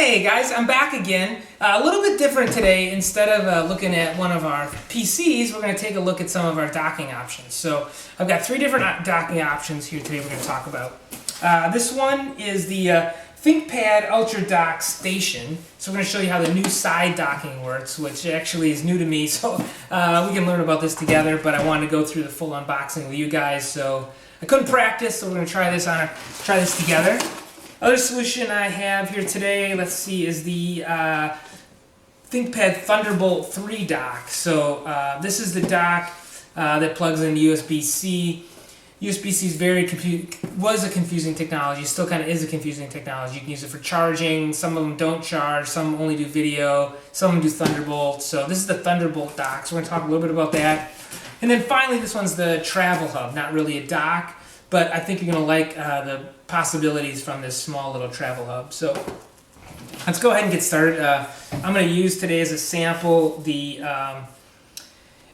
Hey guys, I'm back again. A little bit different today. Instead of looking at one of our PCs, we're going to take a look at some of our docking options. So I've got three different docking options here today we're going to talk about. This one is the ThinkPad Ultra Dock Station. So we're going to show you how the new side docking works, which actually is new to me, so we can learn about this together, but I wanted to go through the full unboxing with you guys, so I couldn't practice, so we're going to try this together. Other solution I have here today, let's see, is the ThinkPad Thunderbolt 3 dock. So this is the dock that plugs into USB-C. USB-C was a confusing technology, still kind of is a confusing technology. You can use it for charging, some of them don't charge, some only do video, some of them do Thunderbolt. So this is the Thunderbolt dock, so we're going to talk a little bit about that. And then finally, this one's the Travel Hub, not really a dock, but I think you're going to like the possibilities from this small little travel hub. So let's go ahead and get started. I'm going to use today as a sample the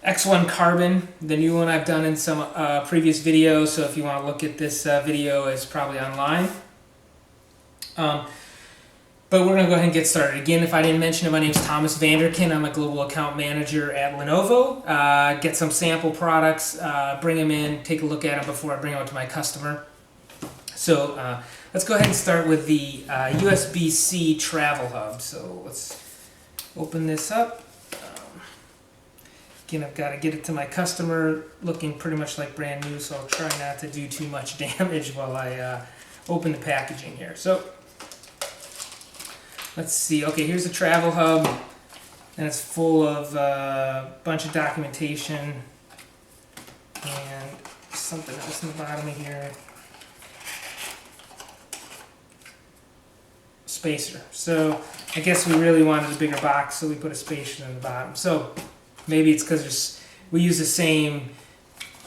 X1 Carbon, the new one I've done in some previous videos, so if you want to look at this video, it's probably online. But we're going to go ahead and get started. Again, if I didn't mention it, my name is Thomas Vanderkin. I'm a global account manager at Lenovo. Get some sample products, bring them in, take a look at them before I bring them out to my customer. So let's go ahead and start with the Usbc Travel Hub. So let's open this up. Again, I've got to get it to my customer looking pretty much like brand new, so I'll try not to do too much damage while I open the packaging here. So let's see. Okay, here's the Travel Hub, and it's full of a bunch of documentation and something else in the bottom of here. Spacer. So I guess we really wanted a bigger box, so we put a spacer in the bottom. So maybe it's because we use the same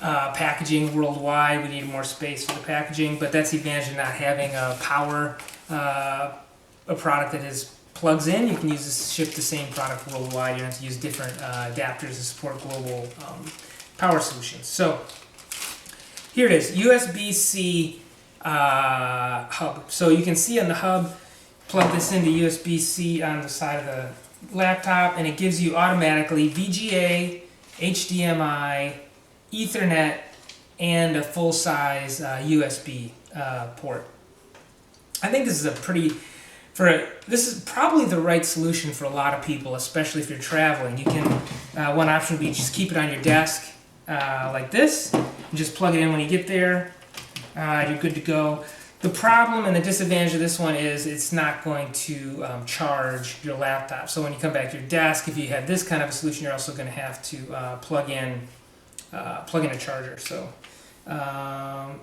packaging worldwide. We need more space for the packaging, but that's the advantage of not having a power, a product that plugs in. You can ship the same product worldwide. You don't have to use different adapters to support global power solutions. So here it is, USB-C hub. So you can see on the hub, plug this into USB-C on the side of the laptop, and it gives you automatically VGA, HDMI, Ethernet, and a full-size USB port. I think this is this is probably the right solution for a lot of people, especially if you're traveling. You can one option would be just keep it on your desk like this, and just plug it in when you get there. You're good to go. The problem and the disadvantage of this one is it's not going to charge your laptop. So when you come back to your desk, if you had this kind of a solution, you're also going to have to plug in a charger. So, and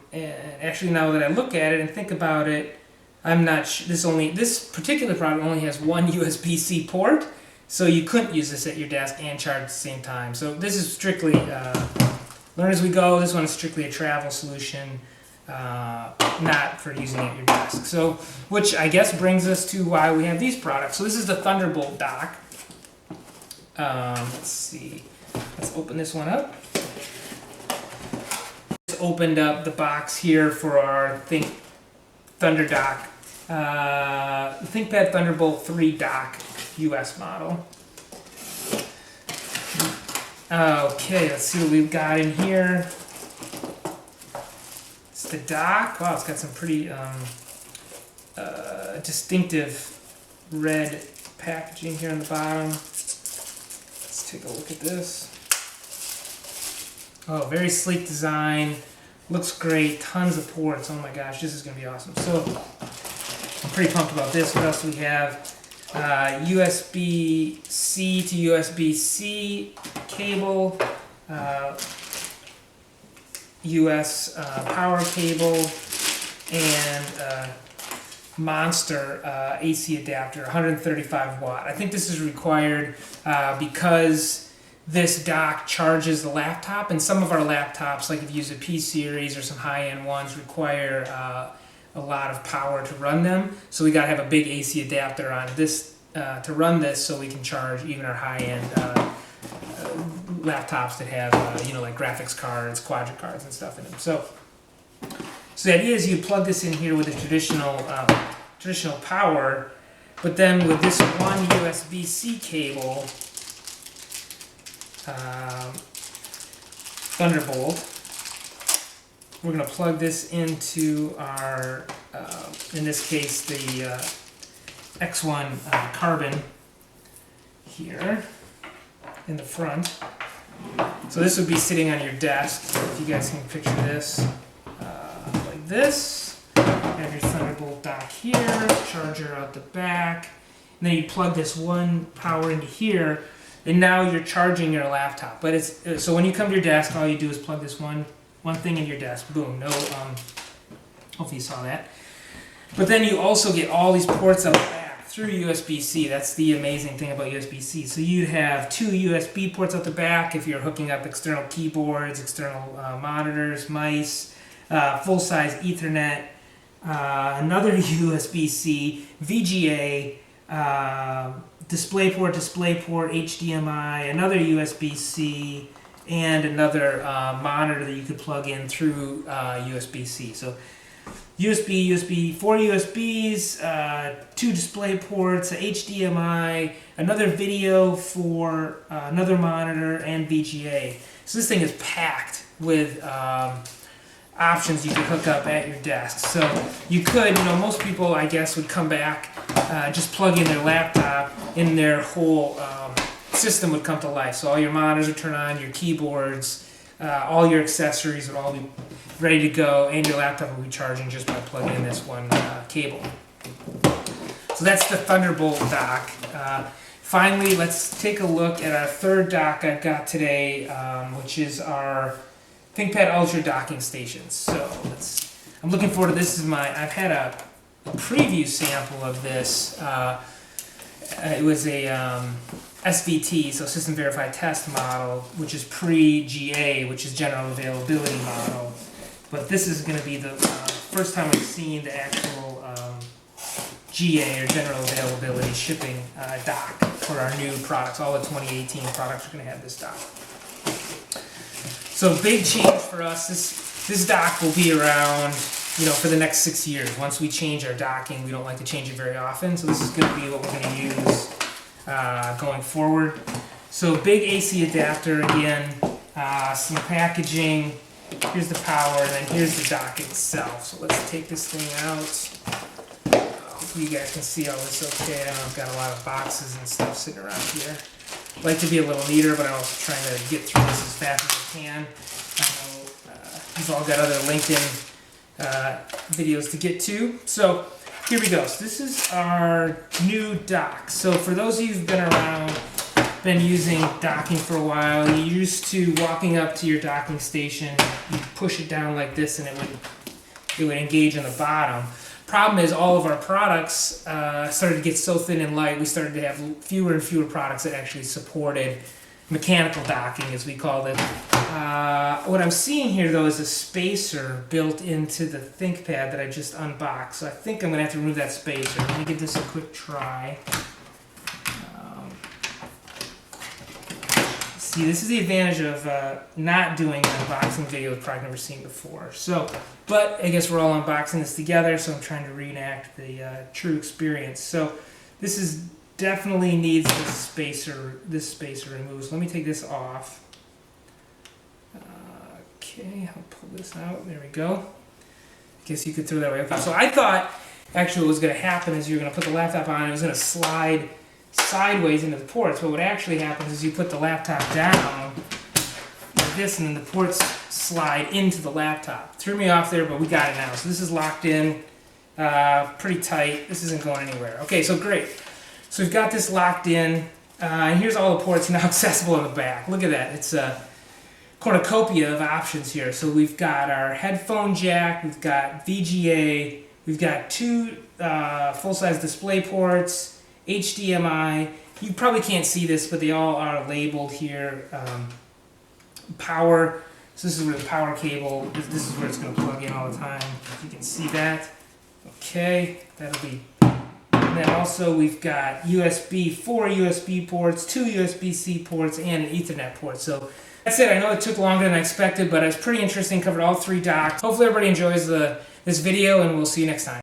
actually, now that I look at it and think about it, I'm not sure. This particular product only has one USB-C port, so you couldn't use this at your desk and charge at the same time. So this is strictly learn as we go. This one is strictly a travel solution. Not for using at your desk. So, which I guess brings us to why we have these products. So this is the Thunderbolt dock. Let's see. Let's open this one up. Just opened up the box here for our ThinkPad Thunderbolt 3 dock US model. Okay, let's see what we've got in here. The dock, wow, it's got some pretty distinctive red packaging here on the bottom. Let's take a look at this. Oh, very sleek design. Looks great. Tons of ports. Oh my gosh, this is going to be awesome. So, I'm pretty pumped about this. What else do we have? USB-C to USB-C cable. US power cable, and monster AC adapter, 135 watt. I think this is required because this dock charges the laptop, and some of our laptops, like if you use a P series or some high-end ones, require a lot of power to run them. So we got to have a big AC adapter on this to run this, so we can charge even our high-end laptops that have, like graphics cards, quadro cards, and stuff in them. So the idea is you plug this in here with a traditional power But then with this one USB-C cable, Thunderbolt, we're going to plug this into our, in this case, the X1 carbon here in the front. So this would be sitting on your desk, if you guys can picture this, like this. You have your Thunderbolt dock here, charger out the back, and then you plug this one power into here, and now you're charging your laptop. But it's so when you come to your desk, all you do is plug this one thing in your desk. Boom. No. Hopefully you saw that. But then you also get all these ports out the back through USB-C. That's the amazing thing about USB-C. So you have 2 USB ports out the back if you're hooking up external keyboards, external monitors, mice, full-size Ethernet, another USB-C, VGA, DisplayPort, HDMI, another USB-C, and another monitor that you could plug in through USB-C. So USB, 4 USBs, 2 display ports, HDMI, another video for another monitor, and VGA. So this thing is packed with options you could hook up at your desk. So you could, most people, I guess, would come back, just plug in their laptop, and their whole system would come to life. So all your monitors would turn on, your keyboards, all your accessories would all be ready to go, and your laptop will be charging just by plugging in this one cable. So that's the Thunderbolt dock. Finally, let's take a look at our third dock I've got today, which is our ThinkPad Ultra docking stations. So I'm looking forward to this. I've had a preview sample of this. It was a SVT, so System Verified Test model, which is pre-GA, which is General Availability model. But this is going to be the first time we've seen the actual GA, or General Availability, shipping dock for our new products. All the 2018 products are going to have this dock. So big change for us. This dock will be around, for the next 6 years. Once we change our docking, we don't like to change it very often. So this is going to be what we're going to use going forward. So big AC adapter again, some packaging. Here's the power, and then here's the dock itself. So let's take this thing out. Hopefully you guys can see all this okay. I know I've got a lot of boxes and stuff sitting around here. I like to be a little neater, but I'm also trying to get through this as fast as I can. I know you've all got other LinkedIn videos to get to. So here we go. So this is our new dock. So for those of you who've been around, been using docking for a while, you're used to walking up to your docking station, you push it down like this, and it would engage on the bottom. Problem is, all of our products started to get so thin and light, we started to have fewer and fewer products that actually supported mechanical docking, as we call it. What I'm seeing here, though, is a spacer built into the ThinkPad that I just unboxed. So I think I'm going to have to remove that spacer. Let me give this a quick try. See, this is the advantage of not doing an unboxing video with product never seen before. So, but I guess we're all unboxing this together, so I'm trying to reenact the true experience. So this is definitely needs this spacer removed. So let me take this off. Okay, I'll pull this out. There we go. Guess you could throw that away. Okay, so I thought actually what was going to happen is you were going to put the laptop on and it was going to slide sideways into the ports, but what actually happens is you put the laptop down like this, and then the ports slide into the laptop. Threw me off there, but we got it now. So this is locked in pretty tight. This isn't going anywhere. Okay, so great. So we've got this locked in, and here's all the ports now accessible in the back. Look at that. It's a cornucopia of options here. So we've got our headphone jack, we've got VGA, we've got 2 full-size display ports, HDMI. You probably can't see this, but they all are labeled here. Power. So this is where the power cable, this is where it's going to plug in all the time. You can see that. Okay, that'll be. And then also we've got USB, 4 USB ports, 2 USB-C ports, and an Ethernet port. So that's it. I know it took longer than I expected, but it was pretty interesting. Covered all 3 docks. Hopefully everybody enjoys this video, and we'll see you next time.